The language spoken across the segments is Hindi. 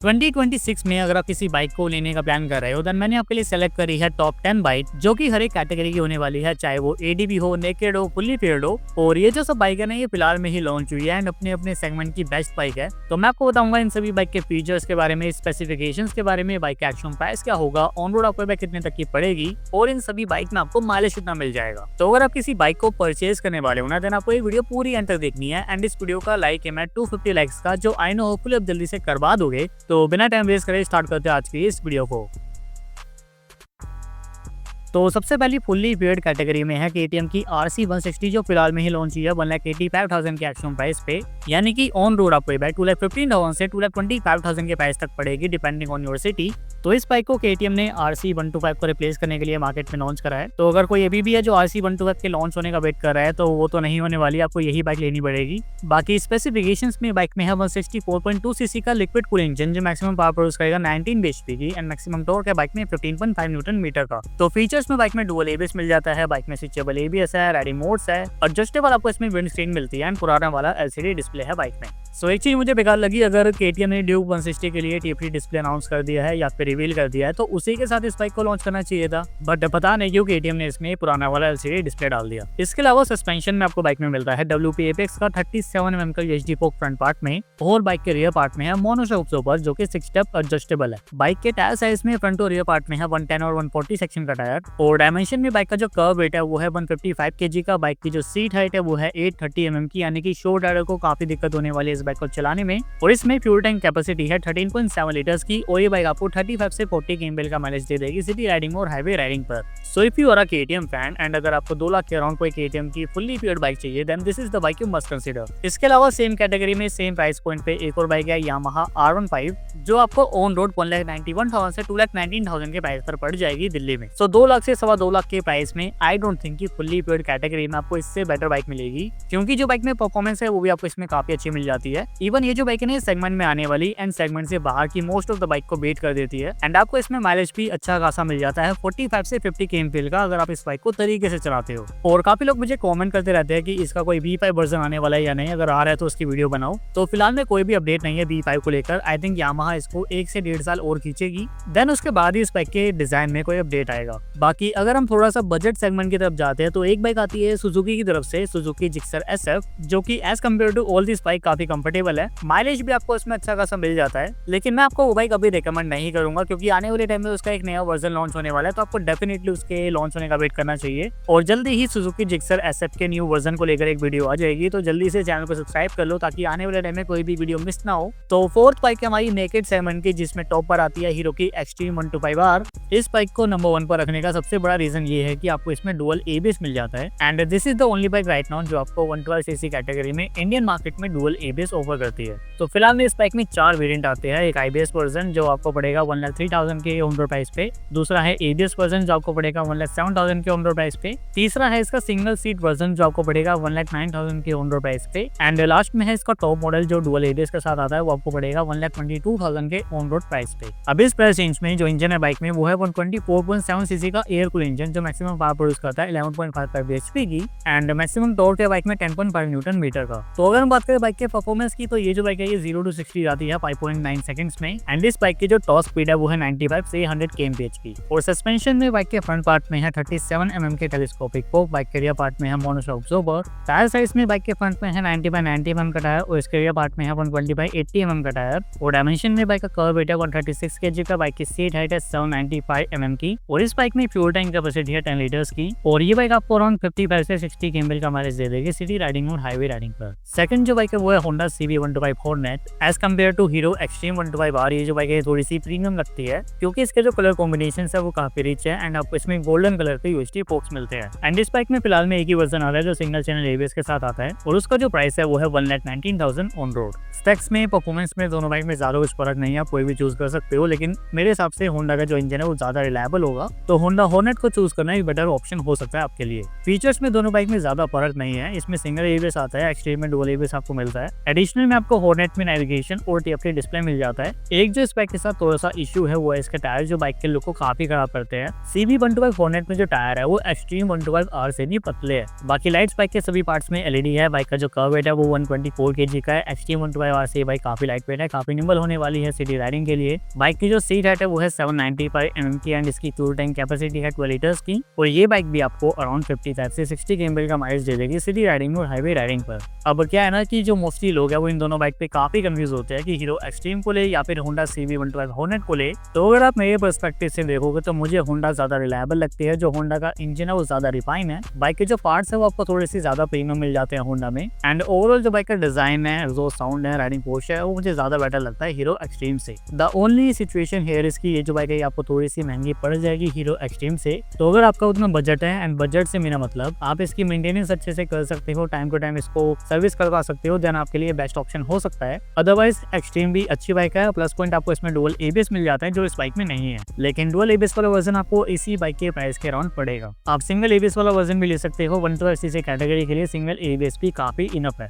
2026 में अगर आप किसी बाइक को लेने का प्लान कर रहे हो, देन मैंने आपके लिए सेलेक्ट करी है टॉप 10 बाइक, जो कि हर एक कैटेगरी की होने वाली है, चाहे वो एडीबी हो, नेकेड हो, फुल्ली पेयर्ड हो। और ये जो सब बाइक है ना, ये फिलहाल में ही लॉन्च हुई है एंड अपने अपने सेगमेंट की बेस्ट बाइक है। तो मैं आपको बताऊंगा इन सभी बाइक के फीचर्स के बारे में, स्पेसिफिकेशंस के बारे में, बाइक का एक्चुअल प्राइस क्या होगा, ऑन रोड आपको बाइक कितने तक की पड़ेगी और इन सभी बाइक में आपको माइलेज कितना मिल जाएगा। तो अगर आप किसी बाइक को परचेज करने वाले हो ना, देन आपको ये वीडियो पूरी एंड तक देखनी है। एंड इस वीडियो का लाइक है मैं 250 लाइक्स का, जो आई नो होपफुली आप जल्दी से करवा दोगे। तो बिना टाइम वेस्ट करे स्टार्ट करते हैं आज की इस वीडियो को। तो सबसे पहली फुल्ली पेयर्ड कैटेगरी में है केटीएम की RC 160, जो फिलहाल में ही लॉन्च हुई है 1,85,000 के एक्चुअल प्राइस पे, यानी कि ऑन रोड आपको ये बाइक 2,15,000 से 2,25,000 के प्राइस तक पड़ेगी डिपेंडिंग ऑन योर सिटी। तो इस बाइक को केटीएम ने RC 125 को रिप्लेस करने के लिए मार्केट में लॉन्च करा है। तो अगर कोई अभी भी है जो RC 125 के लॉन्च होने का वेट कर रहा है, तो वो तो नहीं होने वाली, आपको यही बाइक लेनी पड़ेगी। बाकी स्पेसिफिकेशंस में बाइक में है 164.2 सीसी का लिक्विड कूल इंजन, जो मैक्सिमम पावर प्रोड्यूस करेगा 19 bhp की, एंड मैक्सिमम टॉर्क है बाइक में 15.5 न्यूटन मीटर का। तो फीचर्स में बाइक में डुअल एबीएस मिल जाता है, बाइक में स्विचेबल एबीएस है, राइडिंग मोड्स है, एडजस्टेबल आपको इसमें विंड स्क्रीन मिलती है एंड पुराना वाला LCD डिस्प्ले है बाइक में। सो एक चीज मुझे बेकार लगी, अगर केटीएम ने ड्यूक 160 के लिए टी डिस्प्ले अनाउंस कर दिया है या फिर रिवील कर दिया है, तो उसी के साथ इस बाइक को लॉन्च करना चाहिए था, बट पता नहीं क्यों केटीएम ने इसमें पुराना वाला LCD डिस्प्ले डाल दिया। इसके अलावा सस्पेंशन में आपको बाइक में मिलता है WP Apex का 37 mm का UHD फोक फ्रंट पार्ट में, और बाइक के रियर पार्ट में है मोनोशॉक ऊपर, जो कि 6 स्टेप एडजस्टेबल है। बाइक के टायर साइज में फ्रंट और रियर पार्ट में है 110 और 140 सेक्शन का टायर, और डायमेंशन में बाइक का जो कर्व वेट है वो है 155 kg का। बाइक की जो सीट हाइट है वो है 830 mm की, यानी कि शोर राइडर को काफी दिक्कत होने वाली है इस बाइक को चलाने में। और इसमें फ्यूल टैंक कैपेसिटी है 13.7 लीटर्स की, और ये बाइक आपको 35 से 40 kml का माइलेज दे देगी सिटी राइडिंग और हाईवे राइडिंग पर। So if you are a KTM fan and अगर आपको 2 लाख के अराउंड कोई केटीएम की फुल्ली पेयर्ड बाइक चाहिए, then this is the bike you must consider. इसके अलावा सेम कैटेगरी में सेम प्राइस पॉइंट पे एक और बाइक है यामाहा R15, जो आपको ऑन रोड 1,91,000 से 2,19,000 के प्राइस पर पड़ जाएगी दिल्ली में। सो 2 लाख से 2.25 लाख के प्राइस में आई डोंट थिंक कि फुल्ली पेयर्ड कैटेगरी में आपको इससे बेटर बाइक मिलेगी, क्योंकि जो बाइक में परफॉर्मेंस है वो भी आपको इसमें काफी अच्छी मिल जाती है। इवन ये जो बाइक है सेगमेंट में आने वाली एंड सेगमेंट से बाहर की मोस्ट ऑफ द बाइक को बीट कर देती है, एंड आपको इसमें माइलेज भी अच्छा खासा मिल जाता है 45 से 50 kml का, अगर आप इस बाइक को तरीके से चलाते हो। और काफी लोग मुझे कमेंट करते रहते हैं कि इसका कोई V5 वर्जन आने वाला है या नहीं, अगर आ रहा है तो उसकी वीडियो बनाओ। तो फिलहाल में कोई भी अपडेट नहीं है V5 को लेकर। आई थिंक यामाहा इसको 1 से 1.5 साल और खींचेगी, देन उसके बाद ही इस बाइक के डिजाइन में कोई अपडेट आएगा। बाकी अगर हम थोड़ा सा बजट सेगमेंट की तरफ जाते हैं, तो एक बाइक आती है सुजुकी की तरफ से, सुजुकी जिक्सर SF, जो कि as compare to all this bike काफी कंफर्टेबल है, माइलेज भी आपको इसमें अच्छा खासा मिल जाता है। लेकिन मैं आपको वो बाइक अभी रिकमेंड नहीं करूंगा, क्योंकि आने वाले टाइम में उसका एक नया वर्जन लॉन्च होने वाला है, तो आपको डेफिनेटली उसके लॉन्च होने का वेट करना चाहिए। और जल्दी ही सुजुकी जिक्सर SF के न्यू वर्जन को लेकर एक वीडियो आ जाएगी, तो जल्दी से चैनल को सब्सक्राइब कर लो ताकि आने वाले टाइम में कोई भी वीडियो मिस ना हो। तो फोर्थ बाइक है हमारी नेकेड सेगमेंट की, जिसमें टॉप पर आती है हीरो की एक्सट्रीम 125R। इस बाइक को नंबर 1 पर रखने का सबसे बड़ा रीजन ये है कि आपको इसमें डुअल एबीएस मिल जाता है, and this is the only bike right now जो आपको 112 सीसी कैटेगरी में इंडियन मार्केट में डुअल एबीएस ऑफर करती है। तो फिलहाल में इस बाइक में 4 वेरिएंट आते हैं। एक IBS वर्जन जो आपको पड़ेगा 1,03,000 के ऑन रोड प्राइस पे, दूसरा है ABS वर्जन जो आपको पड़ेगा 1,07,000 के ऑन रोड प्राइस पे, तीसरा है इसका सिंगल सीट वर्जन जो आपको पड़ेगा 1,09,000 के ऑन रोड प्राइस पे, एंड लास्ट में है इसका टॉप मॉडल जो डुअल ABS के साथ आता है, वो आपको पड़ेगा 1,22,000 के ऑन रोड प्राइस पे। अब इस प्राइस रेंज में जो इंजन है बाइक में वो है 124.7 सीसी का एयर कूल इंजन, जो मैक्सिमम पावर प्रोड्यूस करता है 11.55 bhp की, एंड मैक्सिमम टॉर्क है बाइक में 10.5 न्यूटन मीटर का। तो अगर हम बात करें बाइक के परफॉर्मेंस की, तो ये जो बाइक है ये 0 to 60 जाती है 5.9 सेकंड्स में, एंड इस बाइक की जो टॉप स्पीड है वो है 95 से 100 kmph की। और सस्पेंशन में बाइक के फ्रंट पार्ट में है 37 mm के टेलीस्कोपिक फोक, बाइक के रियर पार्ट में है मोनोशॉक अब्जॉर्बर, टायर साइज में बाइक के फ्रंट में है 90/90 mm का टायर, और इसके रियर पार्ट में है 120/80 mm का टायर, और डायमेंशन में बाइक का कर्व वेट है 136 kg का, बाइक की सीट हाइट है 795 mm की, और इस बाइक में फ्यूल टैंक कैपेसिटी है 10 लीटर्स की, और ये बाइक आपको अराउंड 55 से 60 kml का माइलेज दे देगी सिटी राइडिंग और हाईवे राइडिंग पर। सेकंड जो बाइक है वो है Honda CB125 Hornet as compare to Hero Xtreme 125R। ये जो बाइक है थोड़ी सी प्रीमियम लगती है, क्योंकि इसके जो कलर कॉम्बिनेशन है वो काफी रिच है, एंड आपको इसमें गोल्डन कलर के UHD फोक्स मिलते हैं। एंड इस बाइक में फिलहाल में एक ही वर्जन आ रहा है जो सिंगल चैनल ABS के साथ आता है, और उसका जो प्राइस है वो है 1,19,000 ऑन रोड। स्पेक्स में, परफॉर्मेंस में दोनों बाइक में ज्यादा कुछ फर्क नहीं है, आप कोई भी चूज कर सकते हो, लेकिन मेरे हिसाब से होंडा का जो इंजन है वो ज्यादा रिलायबल होगा। तो होंडा हॉर्नेट को चूज करना भी बेटर ऑप्शन हो सकता है आपके लिए। फीचर्स में दोनों बाइक में ज्यादा फर्क नहीं है, इसमें सिंगल एबीएस आता है, एक्सट्रीम में डुअल एबीएस आपको मिलता है। एडिशनल में आपको हॉर्नेट में नेविगेशन और टीएफटी डिस्प्ले मिल जाता है। एक जो इस बाइक के साथ थोड़ा सा इशू है वो है इसके टायर, जो बाइक के लुक को काफी खराब करते हैं। CB125 हॉर्नेट में जो टायर है वो एक्सट्रीम 125R से भी पतले है। बाकी लाइट्स बाइक के सभी पार्ट्स में एलईडी है। बाइक का जो कर्व वेट है वो 124 kg का है। एक्सट्रीम 125R से बाइक काफी लाइट वेट है, काफी निम्बल होने वाली है सिटी राइडिंग के लिए। बाइक की जो सीट हाइट है वो है 795 mm की एंड इसकी फ्यूल टैंक कैपेसिटी है 12 लीटर्स की। और ये बाइक भी आपको अराउंड 55 से 60 km का माइलेज दे देगी सिटी राइडिंग और हाईवे राइडिंग पर। अब क्या है ना कि जो मोस्टली लोग है वो इन दोनों बाइक पे काफी कंफ्यूज होते हैं कि हीरो एक्सट्रीम को ले या फिर होंडा CB125 हॉर्नेट को ले। तो अगर आप मेरे पर्सपेक्टिव से देखोगे तो मुझे होंडा ज्यादा रिलायबल लगती है। जो होंडा का इंजन है वो ज्यादा रिफाइन है। बाइक के जो पार्ट्स है वो आपको थोड़े से ज्यादा प्रीमियम मिल जाते हैं होंडा में। एंड ओवरऑल जो बाइक का डिजाइन है, जो साउंड है, राइडिंग पोस्चर है, वो मुझे ज्यादा बेटर लगता है हीरो एक्सट्रीम से। द ओनली सिचुएशन हियर इसकी ये जो बाइक है आपको थोड़ी सी महंगी पड़ जाएगी हीरो एक्सट्रीम से। तो अगर आपका उतना बजट है, एंड बजट से मेरा मतलब आप इसकी मेंटेनेंस अच्छे से कर सकते हो, टाइम टू टाइम इसको सर्विस करवा सकते हो, देन आपके लिए बेस्ट ऑप्शन हो सकता है। अदरवाइज एक्सट्रीम भी अच्छी बाइक है। प्लस पॉइंट आपको इसमें डुअल एबीएस मिल जाता है जो इस बाइक में नहीं है, लेकिन डुअल एबीएस वाला वर्जन आपको इसी बाइक के प्राइस के अराउंड पड़ेगा। आप सिंगल एबीएस वाला वर्जन भी ले सकते हो। 125cc कैटेगरी के लिए सिंगल एबीएस भी काफी इनफ है।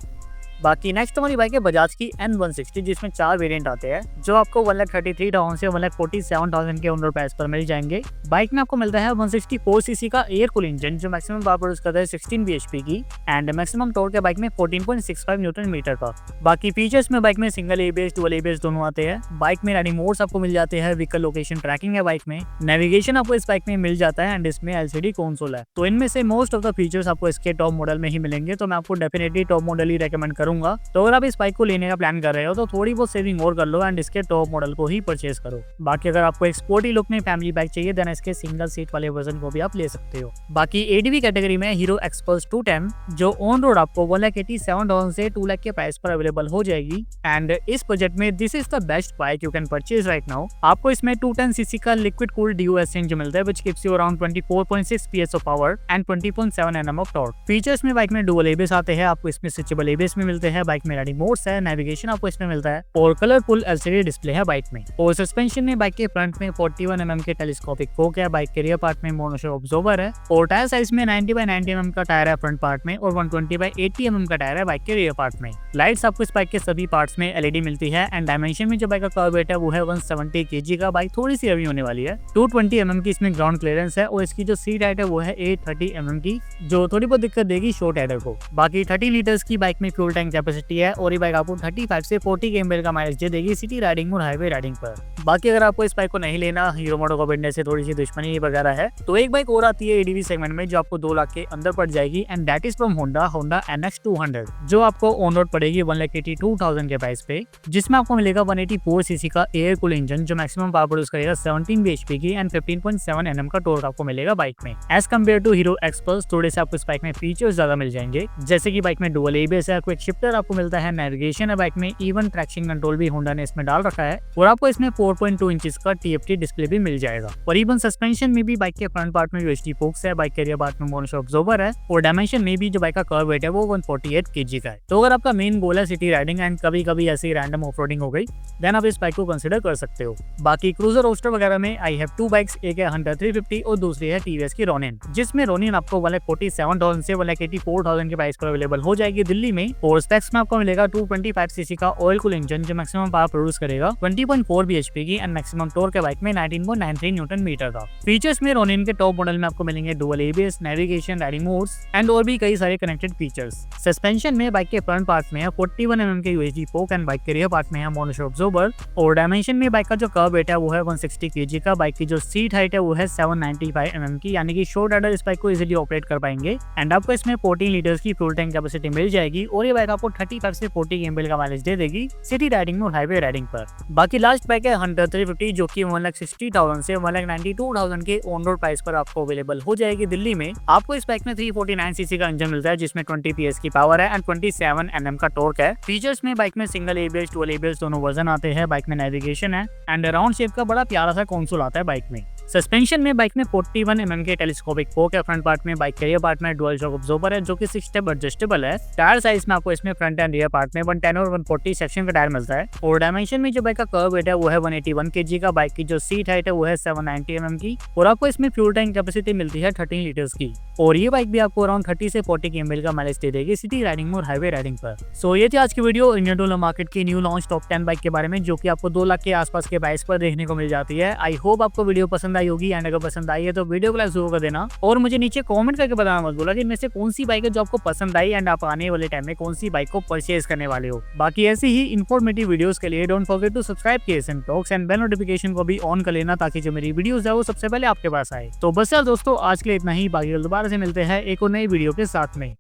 बाकी नेक्स्ट हमारी बाइक है बजाज की N160, जिसमें 4 वेरिएंट आते हैं जो आपको 1,33,000 से 1,47,000 के ऑन प्राइस पर मिल जाएंगे। बाइक में आपको मिलता है 164cc का एयर कूल इंजन जो मैक्सिमम पावर प्रोड्यूस करता है 16 bhp की एंड मैक्सिमम टॉर्क है बाइक में 14.65 न्यूटन मीटर का। बाकी फीचर्स में बाइक में सिंगल एबीएस, डुअल एबीएस दोनों आते हैं। बाइक में राइडिंग मोड्स आपको मिल जाते हैं, व्हीकल लोकेशन ट्रैकिंग है बाइक में, नेविगेशन आपको इस बाइक में मिल जाता है एंड इसमें LCD कंसोल है। तो इनमें से मोस्ट ऑफ द फीचर्स आपको इसके टॉप मॉडल में ही मिलेंगे, तो मैं आपको डेफिनेटली टॉप मॉडल ही रेकमेंड करूंगा। तो अगर आप इस बाइक को लेने का प्लान कर रहे हो तो थोड़ी बहुत सेविंग और कर लो एंड इसके टॉप मॉडल को ही परचेज करो। बाकी अगर आपको एक स्पोर्टी लुक में फैमिली बाइक चाहिए देन इसके सिंगल सीट वाले वर्जन को भी आप ले सकते हो। बाकी ADV कैटेगरी में हीरो एक्सपल्स 210 जो ऑन रोड आपको 1,87,000 से 2 लाख के प्राइस पर अवेलेबल हो जाएगी एंड इस बजट में this is the best bike you can purchase right now. आपको इसमें 210cc का लिक्विड कूल्ड DOS इंजन मिलता है which gives you around 24.6 PS of power and 20.7 Nm of torque. Features में बाइक में डुअल एबीएस आते हैं, आपको इसमें स्विचेबल एबीएस में मिलते हैं। बाइक में राइडिंग मोड्स है, नेविगेशन आपको इसमें मिलता है और कलरफुल LCD डिस्प्ले है बाइक में। और सस्पेंशन में बाइक के फ्रंट में 41 mm के टेलीस्कोपिक फोक है। बाइक के रियर पार्ट में मोनोशॉक ऑब्जर्वर है और टायर साइज में 90/90 mm का टायर है फ्रंट पार्ट में और 120/80 mm का टायर है बाइक के रियर पार्ट में। लाइट्स आपको इस बाइक के सभी पार्ट्स में LED मिलती है एंड डायमेंशन में जो बाइक का कर्व वेट है वो है 170 kg का। बाइक थोड़ी सी हेवी होने वाली है। 220 mm की इसमें ग्राउंड क्लियरेंस है और इसकी जो सीट हाइट है वो है 830 mm की, जो थोड़ी बहुत दिक्कत देगी शॉर्ट राइडर को। बाकी 30 लीटर्स की बाइक में फ्यूल टैंक कैपेसिटी है और ये बाइक आपको 35 से 40 km का माइलेज दे देगी सिटी राइडिंग और हाईवे राइडिंग पर। बाकी अगर आपको इस बाइक को नहीं लेना, हीरो मोटो को से थोड़ी सी दुश्मनी वगैरह है, तो एक बाइक और आती है ADV सेगमेंट में जो आपको 2 लाख के अंदर पड़ जाएगी and that is from Honda NX200 जो आपको ऑन रोड पड़ेगी 1,82,000 के प्राइस पे, जिसमें आपको मिलेगा 184cc का एयर कूल इंजन जो मैक्सिमम पावर प्रोड्यूस करेगा 17 bhp की एंड 15.7 Nm का टॉर्क आपको मिलेगा बाइक में। As compare to Hero Xpulse थोड़े से आपको इस बाइक में फीचर्स ज्यादा मिल जाएंगे, जैसे कि बाइक में डुअल एबीएस है, क्विक शिफ्टर आपको मिलता है, नेविगेशन है बाइक में, इवन ट्रैक्शन कंट्रोल भी होंडा ने इसमें डाल रखा है और आपको इसमें 4.2 इंचेस का TFT डिस्प्ले भी मिल जाएगा। और इवन सस्पेंशन में भी बाइक के फ्रंट पार्ट में UHD फोक्स है, बाइक के रियर पार्ट में मोनोशॉक ऑब्जर्वर है और डायमेंशन में भी जो बाइक का कर्व वेट है वो 148 kg का है। तो अगर आपका मेन गोल है सिटी राइडिंग एंड कभी कभी ऐसी रैंडम ऑफरोडिंग हो गई देन आप इस बाइक को कंसिडर कर सकते हो। बाकी क्रूजर रोस्टर वगैरह में आई हैव 2 बाइक्स, एक है हंटर 350 और दूसरी है TVS की रोनिन, जिसमें रोनिन आपको 1,47,000 से 1,84,000 के प्राइस पर अवेलेबल हो जाएगी दिल्ली में। और स्पेक्स में आपको मिलेगा 225cc का ऑयल कूल इंजन जो मैक्सिमम पावर प्रोड्यूस करेगा 20.4 bhp की एंड मैक्सिमम टॉर्क है बाइक में 19.93 न्यूटन मीटर का। फीचर्स में रोनिन के टॉप मॉडल में आपको मिलेंगे dual ABS, navigation, riding modes and और भी कई सारे कनेक्टेड फीचर्स। सस्पेंशन में बाइक के फ्रंट पार्ट में है 41 mm के UHD फोक एंड बाइक के रियर पार्ट में है मोनोशॉक ऑब्जर्वर और डायमेंशन में बाइक का जो कर्व वेट है वो है 160 kg का। बाइक की जो सीट हाइट है वो है 795 mm की, यानी कि शॉर्ट राइडर इस बाइक को इजीली ऑपरेट कर पाएंगे एंड आपको इसमें 14 लीटर्स की फ्यूल टैंक कैपेसिटी मिल जाएगी और ये बाइक आपको 35 से 40 km का माइलेज दे देगी सिटी राइडिंग और हाईवे राइडिंग पर। बाकी लास्ट बाइक है हंटर 350 जो कि 1,60,000 से 1,92,000 के ऑन रोड प्राइस पर आपको अवेलेबल हो जाएगी दिल्ली में। आपको इस बाइक में 349cc का इंजन मिलता है जिसमें 20 PS की पावर है एंड 27 Nm का टॉर्क है। फीचर्स में बाइक में सिंगल एबीएस, डुअल एबीएस दोनों वर्जन आते हैं। बाइक में नेविगेशन है एंड राउंड शेप का बड़ा प्यारा सा कंसोल आता है बाइक में। सस्पेंशन में बाइक में 41 mm के टेलीस्कोपिक फोक है। फ्रंट पार्ट में बाइक के रियर पार्ट में डुअल शॉक अब्जॉर्बर है जो कि 6 स्टेप एडजस्टेबल है। टायर साइज में आपको इसमें फ्रंट एंड रियर पार्ट में 110 और 140 सेक्शन का टायर मिलता है। और डायमेंशन में जो बाइक का कर्व वेट है वो है 181 kg का। बाइक की जो सीट हाइट है वो है 790 mm की। और आपको इसमें फ्यूल टैंक कैपेसिटी मिलती है 13 लीटर्स की। और ये बाइक भी आपको अराउंड 30 से 40 kml का माइलेज दे देगी सिटी राइडिंग और हाईवे राइडिंग पर। सो ये थी आज की वीडियो इंडियन टूर मार्केट की न्यू लॉन्च टॉप 10 बाइक के बारे में, जो कि आपको 2 लाख के आसपास के प्राइस पर देखने को मिल जाती है। आई होप आपको वीडियो पसंद आई होगी, एंड अगर पसंद आई है तो वीडियो को लाइक जरूर कर देना और मुझे नीचे कमेंट करके बताना मत भूलना कि इनमें से कौन सी बाइक है जो आपको पसंद आई एंड आप आने वाले टाइम में कौन सी बाइक को परचेज करने वाले हो। बाकी ऐसी ही इन्फॉर्मेटिव वीडियोस के लिए don't forget to subscribe KSM talks and bell notification को भी ऑन कर लेना ताकि जो मेरी वीडियोस है वो सबसे पहले आपके पास आए। तो बस यार दोस्तों, आज के लिए इतना ही। बाकी दोबारा से मिलते हैं एक और नई वीडियो के साथ में।